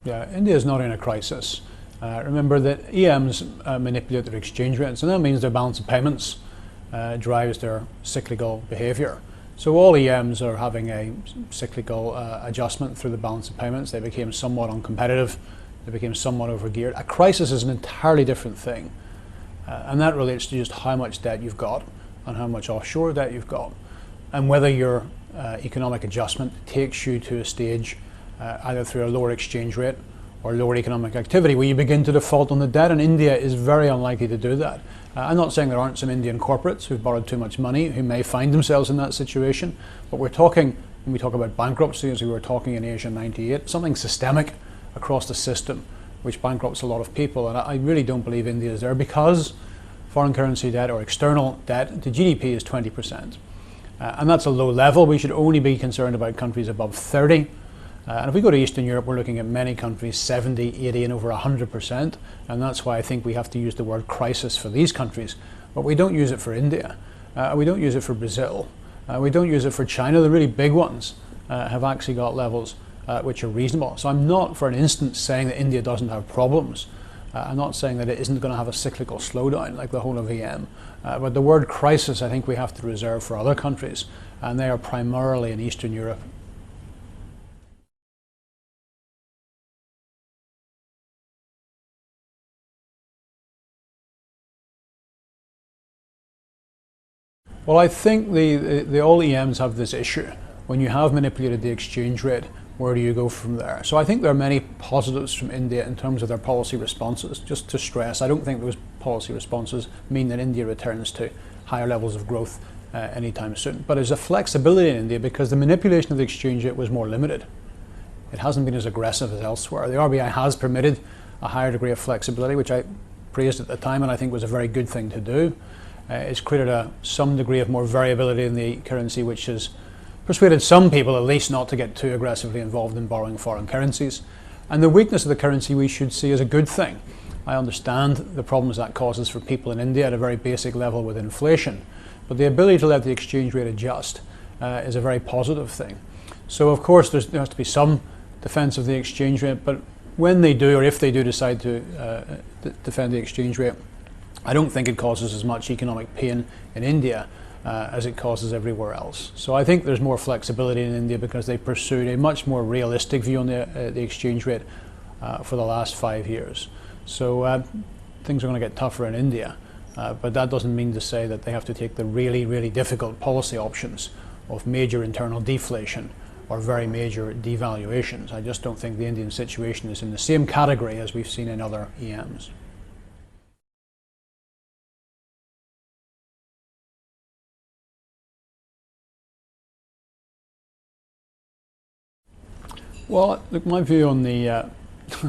Yeah, India is not in a crisis. Remember that EMs manipulate their exchange rates, and that means their balance of payments drives their cyclical behavior. So all EMs are having a cyclical adjustment through the balance of payments. They became somewhat uncompetitive. They became somewhat overgeared. A crisis is an entirely different thing, and that relates to just how much debt you've got and how much offshore debt you've got, and whether your economic adjustment takes you to a stage either through a lower exchange rate or lower economic activity where you begin to default on the debt, and India is very unlikely to do that. I'm not saying there aren't some Indian corporates who've borrowed too much money who may find themselves in that situation, but we're talking, when we talk about bankruptcy, as we were talking in Asia 98, something systemic across the system which bankrupts a lot of people, and I really don't believe India is there because foreign currency debt or external debt to GDP is 20%. And that's a low level. We should only be concerned about countries above 30. And if we go to Eastern Europe, we're looking at many countries 70, 80 and over 100%. And that's why I think we have to use the word crisis for these countries. But we don't use it for India. We don't use it for Brazil. We don't use it for China. The really big ones have actually got levels which are reasonable. So I'm not for an instant saying that India doesn't have problems. I'm not saying that it isn't going to have a cyclical slowdown like the whole of EM. But the word crisis I think we have to reserve for other countries. And they are primarily in Eastern Europe. Well, I think the all EMs have this issue. When you have manipulated the exchange rate, where do you go from there? So I think there are many positives from India in terms of their policy responses. Just to stress, I don't think those policy responses mean that India returns to higher levels of growth anytime soon. But there's a flexibility in India because the manipulation of the exchange rate was more limited. It hasn't been as aggressive as elsewhere. The RBI has permitted a higher degree of flexibility, which I praised at the time and I think was a very good thing to do. It's created some degree of more variability in the currency, which has persuaded some people at least not to get too aggressively involved in borrowing foreign currencies. And the weakness of the currency we should see as a good thing. I understand the problems that causes for people in India at a very basic level with inflation, but the ability to let the exchange rate adjust is a very positive thing. So of course there has to be some defense of the exchange rate, but when they do, or if they do decide to defend the exchange rate, I don't think it causes as much economic pain in India as it causes everywhere else. So I think there's more flexibility in India because they pursued a much more realistic view on the exchange rate for the last 5 years. So things are going to get tougher in India, but that doesn't mean to say that they have to take the really, really difficult policy options of major internal deflation or very major devaluations. I just don't think the Indian situation is in the same category as we've seen in other EMs. Well, look, my view on the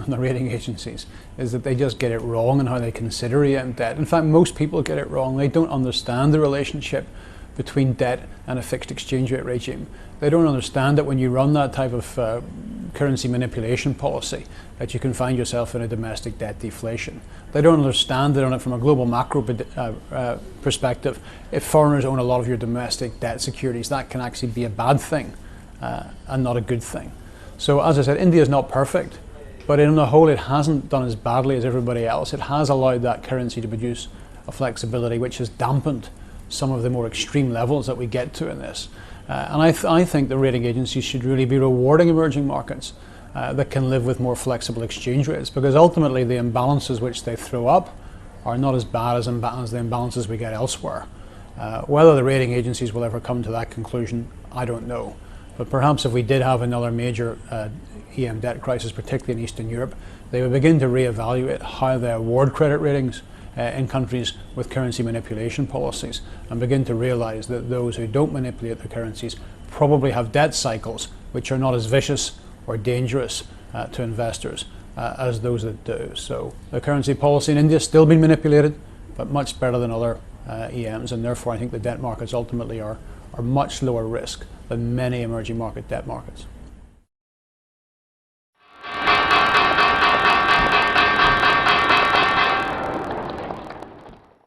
rating agencies is that they just get it wrong in how they consider EM debt. In fact, most people get it wrong. They don't understand the relationship between debt and a fixed exchange rate regime. They don't understand that when you run that type of currency manipulation policy, that you can find yourself in a domestic debt deflation. They don't understand that on it from a global macro perspective, if foreigners own a lot of your domestic debt securities, that can actually be a bad thing and not a good thing. So as I said, India is not perfect, but in the whole it hasn't done as badly as everybody else. It has allowed that currency to produce a flexibility which has dampened some of the more extreme levels that we get to in this. And I think the rating agencies should really be rewarding emerging markets that can live with more flexible exchange rates, because ultimately the imbalances which they throw up are not as bad as the imbalances we get elsewhere. Whether the rating agencies will ever come to that conclusion, I don't know. But perhaps if we did have another major EM debt crisis, particularly in Eastern Europe, they would begin to reevaluate how they award credit ratings in countries with currency manipulation policies, and begin to realize that those who don't manipulate the currencies probably have debt cycles which are not as vicious or dangerous to investors as those that do. So the currency policy in India is still being manipulated, but much better than other EMs, and therefore I think the debt markets ultimately are much lower risk than many emerging market debt markets.